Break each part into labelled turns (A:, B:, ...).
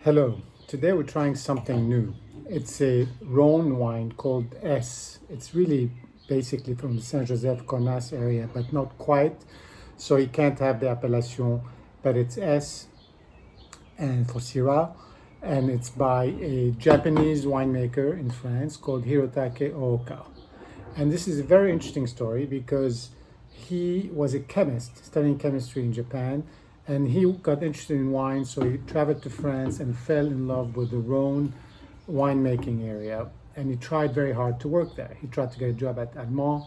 A: Hello, today we're trying something new. It's a Rhône wine called S. It's really basically from the Saint Joseph Cornas area, but not quite. So you can't have the appellation, but it's S and for Syrah. And it's by a Japanese winemaker in France called Hirotake Ooka. And this is a very interesting story because he was a chemist studying chemistry in Japan, and he got interested in wine, so he traveled to France and fell in love with the Rhone winemaking area. And he tried very hard to work there. He tried to get a job at Allemand.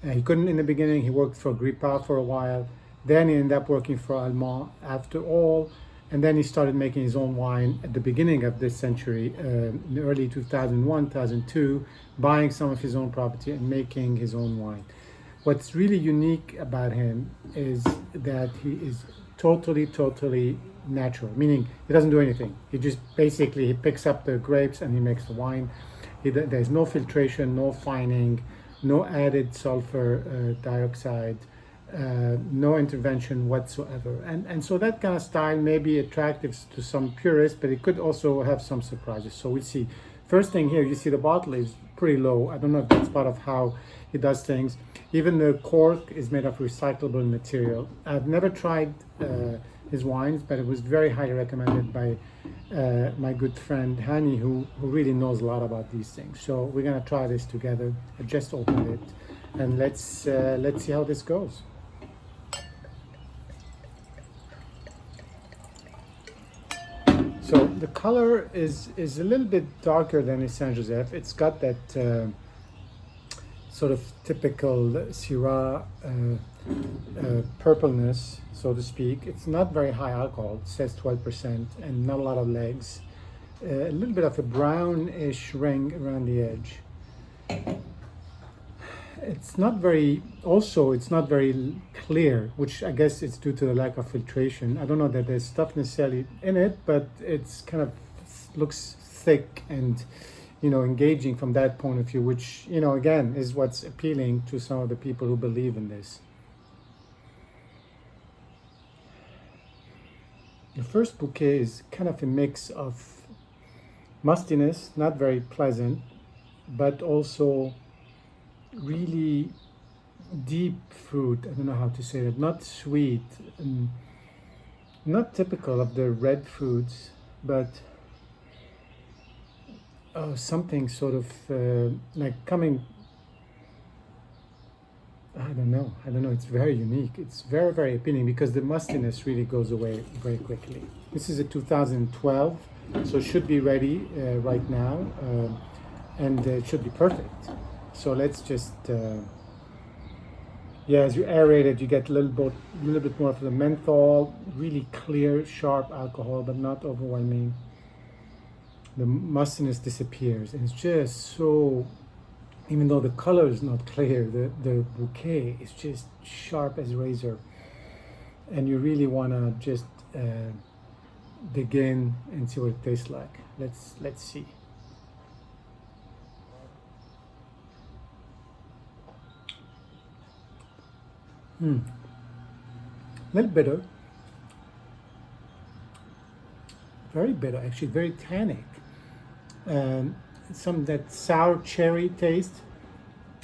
A: He couldn't in the beginning. He worked for Grippa for a while. Then he ended up working for Allemand after all. And then he started making his own wine at the beginning of this century, in the early 2001, 2002, buying some of his own property and making his own wine. What's really unique about him is that he is totally natural, meaning he doesn't do anything. He picks up the grapes and he makes the wine. There's no filtration, no fining, no added sulfur dioxide, no intervention whatsoever. And so that kind of style may be attractive to some purists, but it could also have some surprises. So we'll see. First thing here, you see the bottle is pretty low. I don't know if that's part of how he does things. Even the cork is made of recyclable material. I've never tried his wines, but it was very highly recommended by my good friend Hani, who really knows a lot about these things. So we're gonna try this together. I just opened it, and let's see how this goes. So the color is a little bit darker than a Saint Joseph. It's got that sort of typical Syrah purpleness, so to speak. It's not very high alcohol. It says 12% and not a lot of legs. A little bit of a brownish ring around the edge. It's not very clear, which I guess it's due to the lack of filtration. I don't know that there's stuff necessarily in it, but it's kind of looks thick and engaging from that point of view, which again is what's appealing to some of the people who believe in this. The first bouquet is kind of a mix of mustiness, not very pleasant, but also really deep fruit. I don't know how to say that. Not sweet, not typical of the red fruits, but something sort of like coming. I don't know. It's very unique. It's very appealing because the mustiness really goes away very quickly. This is a 2012, so it should be ready right now, and it should be perfect. So let's just, as you aerate it, you get a little bit more of the menthol, really clear, sharp alcohol, but not overwhelming. The mustiness disappears, and it's just so, even though the color is not clear, the bouquet is just sharp as a razor. And you really want to just dig in and see what it tastes like. Let's see. A little bitter, very bitter, actually very tannic. Some of that sour cherry taste.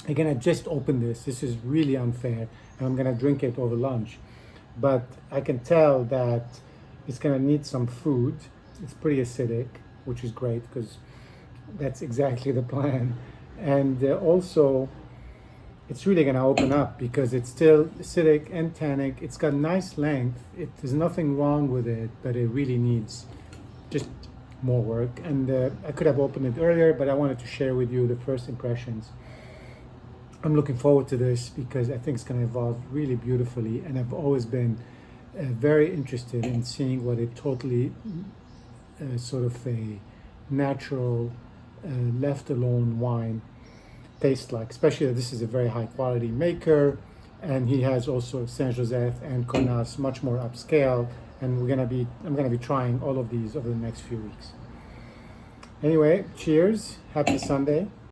A: Again, I just opened this. This is really unfair. I'm gonna drink it over lunch, but I can tell that it's gonna need some food. It's pretty acidic, which is great because that's exactly the plan. And also, it's really going to open up because it's still acidic and tannic. It's got nice length. There's nothing wrong with it, but it really needs just more work. And I could have opened it earlier, but I wanted to share with you the first impressions. I'm looking forward to this because I think it's going to evolve really beautifully. And I've always been very interested in seeing what a totally sort of a natural, left alone wine tastes like, especially that this is a very high quality maker, and he has also Saint Joseph and Cornas, much more upscale, and I'm gonna be trying all of these over the next few weeks. Anyway, cheers, happy Sunday.